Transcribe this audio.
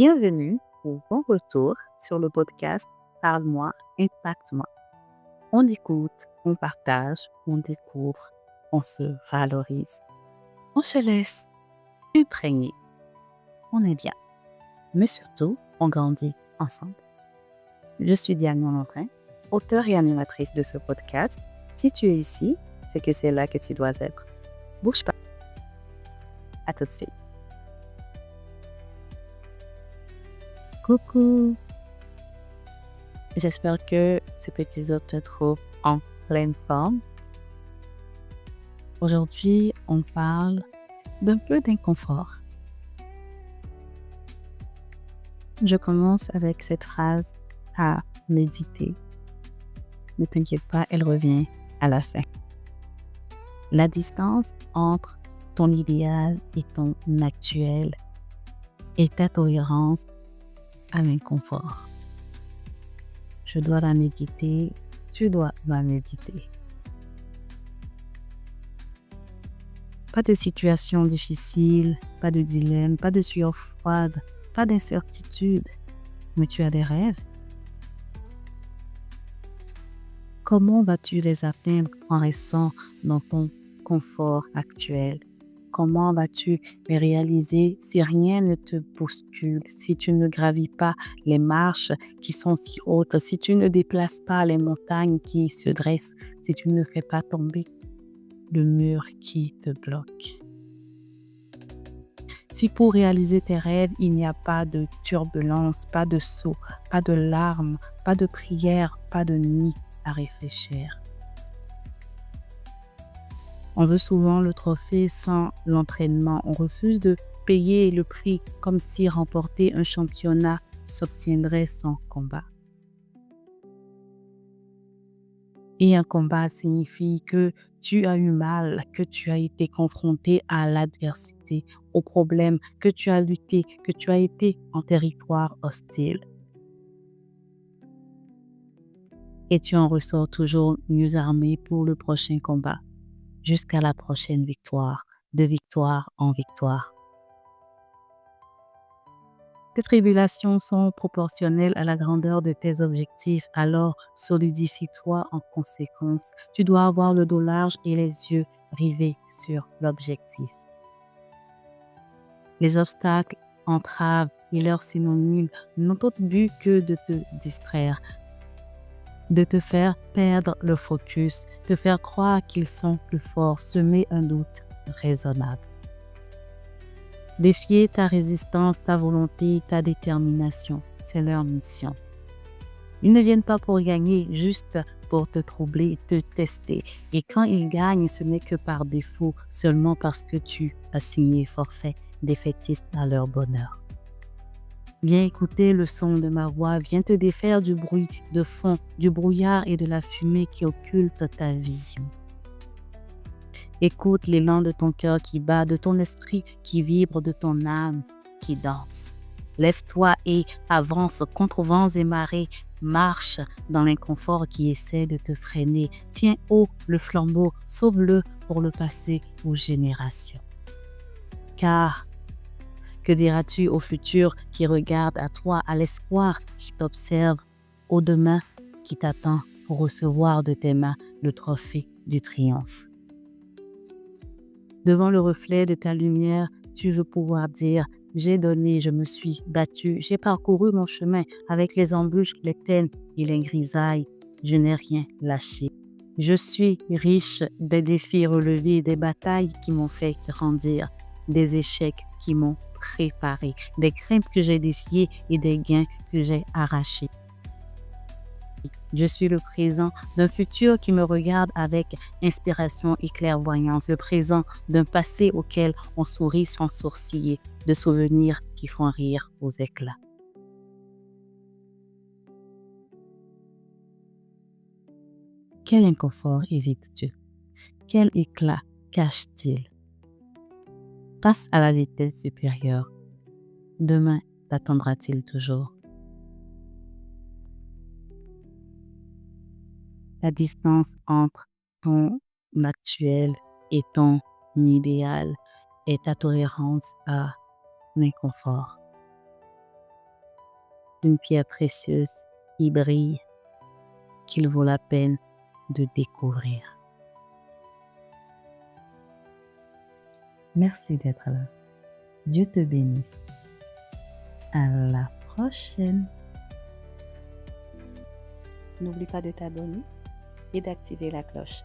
Bienvenue ou bon retour sur le podcast Parle-moi, Impacte-moi. On écoute, on partage, on découvre, on se valorise. On se laisse imprégner. On est bien. Mais surtout, on grandit ensemble. Je suis Diane Monlendrin, auteure et animatrice de ce podcast. Si tu es ici, c'est que c'est là que tu dois être. Bouge pas. À tout de suite. Coucou. J'espère que cet épisode te trouve en pleine forme. Aujourd'hui, on parle d'un peu d'inconfort. Je commence avec cette phrase à méditer. Ne t'inquiète pas, elle revient à la fin. La distance entre ton idéal et ton actuel est ta tolérance à l'inconfort. Je dois la méditer, tu dois la méditer. Pas de situation difficile, pas de dilemme, pas de sueur froide, pas d'incertitude, mais tu as des rêves. Comment vas-tu les atteindre en restant dans ton confort actuel? Comment vas-tu les réaliser si rien ne te bouscule, si tu ne gravis pas les marches qui sont si hautes, si tu ne déplaces pas les montagnes qui se dressent, si tu ne fais pas tomber le mur qui te bloque? Si pour réaliser tes rêves, il n'y a pas de turbulence, pas de saut, pas de larmes, pas de prière, pas de nuit à réfléchir. On veut souvent le trophée sans l'entraînement. On refuse de payer le prix comme si remporter un championnat s'obtiendrait sans combat. Et un combat signifie que tu as eu mal, que tu as été confronté à l'adversité, aux problèmes, que tu as lutté, que tu as été en territoire hostile. Et tu en ressors toujours mieux armé pour le prochain combat, jusqu'à la prochaine victoire, de victoire en victoire. Tes tribulations sont proportionnelles à la grandeur de tes objectifs, alors solidifie-toi en conséquence. Tu dois avoir le dos large et les yeux rivés sur l'objectif. Les obstacles, entraves et leurs synonymes n'ont autre but que de te distraire, de te faire perdre le focus, te faire croire qu'ils sont plus forts, semer un doute raisonnable. Défier ta résistance, ta volonté, ta détermination, c'est leur mission. Ils ne viennent pas pour gagner, juste pour te troubler, te tester. Et quand ils gagnent, ce n'est que par défaut, seulement parce que tu as signé forfait défaitiste à leur bonheur. Viens écouter le son de ma voix, viens te défaire du bruit de fond, du brouillard et de la fumée qui occulte ta vision. Écoute l'élan de ton cœur qui bat, de ton esprit qui vibre, de ton âme qui danse. Lève-toi et avance contre vents et marées. Marche dans l'inconfort qui essaie de te freiner. Tiens haut le flambeau, sauve-le pour le passer aux générations. Car, que diras-tu au futur qui regarde à toi, à l'espoir qui t'observe, au demain qui t'attend pour recevoir de tes mains le trophée du triomphe? Devant le reflet de ta lumière, tu veux pouvoir dire « J'ai donné, je me suis battu, j'ai parcouru mon chemin avec les embûches, les peines et les grisailles. Je n'ai rien lâché. Je suis riche des défis relevés, des batailles qui m'ont fait grandir, des échecs qui m'ont préparé, des craintes que j'ai défiées et des gains que j'ai arrachés. Je suis le présent d'un futur qui me regarde avec inspiration et clairvoyance, le présent d'un passé auquel on sourit sans sourciller, de souvenirs qui font rire aux éclats. Quel inconfort évites-tu? Quel éclat cache-t-il? Passe à la vitesse supérieure. Demain t'attendra-t-il toujours? La distance entre ton actuel et ton idéal est ta tolérance à l'inconfort. d'une pierre précieuse qui brille, qu'il vaut la peine de découvrir. Merci d'être là. Dieu te bénisse. À la prochaine. N'oublie pas de t'abonner et d'activer la cloche.